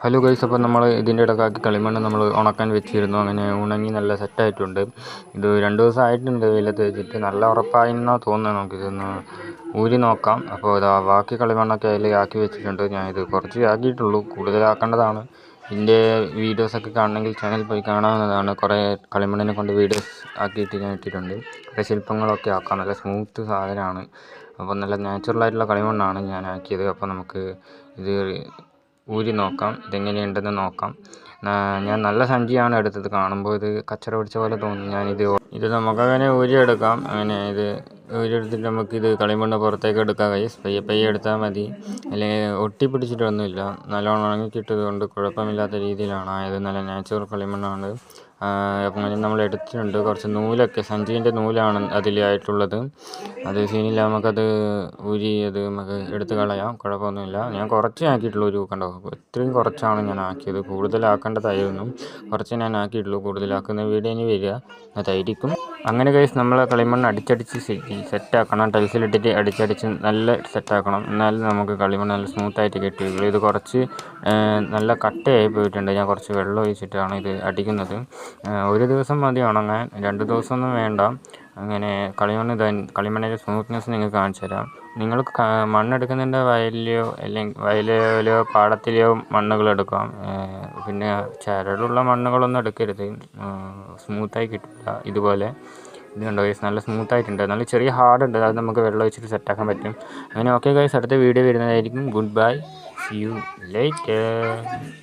Hello guys, അപ്പോൾ നമ്മൾ ഇതിൻ്റെ ഇടയ്ക്കാക്കി കളിമണ്ണ് നമ്മൾ ഉണക്കാൻ വെച്ചിരുന്നു. അങ്ങനെ ഉണങ്ങി നല്ല സെറ്റായിട്ടുണ്ട്. ഇത് 2 ദിവസം ആയിട്ടുണ്ട് വെയിലത്ത് വെച്ചിട്ട്. നല്ല ഉറപ്പായെന്നാണ് തോന്നുന്നത്. നമുക്കിതൊന്ന് ഊരി നോക്കാം. അപ്പോൾ ഇതാ ബാക്കി കളിമണ്ണൊക്കെ അതിൽ ആക്കി വെച്ചിട്ടുണ്ട്. ഞാനിത് കുറച്ച് ആക്കിയിട്ടുള്ളൂ, കൂടുതലാക്കേണ്ടതാണ്. ഇതിൻ്റെ വീഡിയോസൊക്കെ കാണണമെങ്കിൽ ചാനൽ പോയി കാണാവുന്നതാണ്. കുറേ കളിമണ്ണിനെ കൊണ്ട് വീഡിയോസ് ആക്കിയിട്ട് ഞാൻ ഇട്ടിട്ടുണ്ട്. കുറേ ശില്പങ്ങളൊക്കെ ആക്കാം. നല്ല സ്മൂത്ത് സാധനമാണ്. അപ്പോൾ നല്ല നാച്ചുറലായിട്ടുള്ള കളിമണ്ണാണ് ഞാൻ ആക്കിയത്. അപ്പോൾ നമുക്ക് ഇത് ഊരി നോക്കാം, ഇതെങ്ങനെയുണ്ടെന്ന് നോക്കാം. ഞാൻ നല്ല സഞ്ചിയാണ് എടുത്തത്. കാണുമ്പോൾ ഇത് കച്ചറ പിടിച്ച പോലെ തോന്നും. ഇത് നമുക്കങ്ങനെ ഊരിയെടുക്കാം. അങ്ങനെ ഇത് ഊരിയെടുത്തിട്ട് നമുക്കിത് കളിമണ്ണ് പുറത്തേക്ക് എടുക്കാം. പയ്യെ എടുത്താൽ മതി. അല്ലെങ്കിൽ ഒട്ടിപ്പിടിച്ചിട്ടൊന്നുമില്ല. നല്ലോണം ഉണങ്ങിക്കിട്ടത് കൊണ്ട് കുഴപ്പമില്ലാത്ത രീതിയിലാണ് ആയത്. നല്ല നാച്ചുറൽ കളിമണ്ണാണ്. അങ്ങനെ നമ്മൾ എടുത്തിട്ടുണ്ട്. കുറച്ച് നൂലൊക്കെ, സഞ്ചീൻ്റെ നൂലാണ് അതിലായിട്ടുള്ളത്. അത് സീനില്ല, നമുക്കത് അത് നമുക്ക് എടുത്ത് കളയാം, കുഴപ്പമൊന്നുമില്ല. ഞാൻ കുറച്ചേ ആക്കിയിട്ടുള്ളൂ. കണ്ടോ, ഇത്രയും കുറച്ചാണ് ഞാൻ ആക്കിയത്. കൂടുതലാക്കേണ്ടതായിരുന്നു. കുറച്ച് ഞാൻ ആക്കിയിട്ടുള്ളൂ. കൂടുതലാക്കുന്ന വീഡിയോ ഇനി വരിക അതായിരിക്കും. അങ്ങനെ ഗൈസ്, നമ്മൾ കളിമണ്ണ് അടിച്ചടിച്ച് സെറ്റാക്കണം. ടൈൽസിലിട്ടിട്ട് അടിച്ചടിച്ച് നല്ല സെറ്റാക്കണം. എന്നാലും നമുക്ക് കളിമണ്ണ് നല്ല സ്മൂത്തായിട്ട് കിട്ടുകയുള്ളൂ. ഇത് കുറച്ച് നല്ല കട്ടയായി പോയിട്ടുണ്ട്. ഞാൻ കുറച്ച് വെള്ളം ഒഴിച്ചിട്ടാണ് ഇത് അടിക്കുന്നത്. ഒരു ദിവസം മതി ഉണങ്ങാൻ, 2 ദിവസമൊന്നും വേണ്ട. അങ്ങനെ കളിമണ്ണിൻ്റെ സ്മൂത്ത്നെസ് നിങ്ങൾക്ക് കാണിച്ചു തരാം. നിങ്ങൾക്ക് മണ്ണെടുക്കുന്നതിൻ്റെ വയലിലോ പാടത്തിലെയോ മണ്ണുകൾ എടുക്കാം. പിന്നെ ചരടുള്ള മണ്ണുകളൊന്നും എടുക്കരുത്, സ്മൂത്തായി കിട്ടില്ല. ഇതുപോലെ ഇത് കണ്ടോ ഗൈസ്, നല്ല സ്മൂത്തായിട്ടുണ്ട്. നല്ല ചെറിയ ഹാർഡുണ്ട്, അത് നമുക്ക് വെള്ളം ഒഴിച്ചിട്ട് സെറ്റാക്കാൻ പറ്റും. അങ്ങനെ ഓക്കെ ഗൈസ്, അടുത്ത വീഡിയോ വരുന്നതായിരിക്കും. Goodbye, see you later.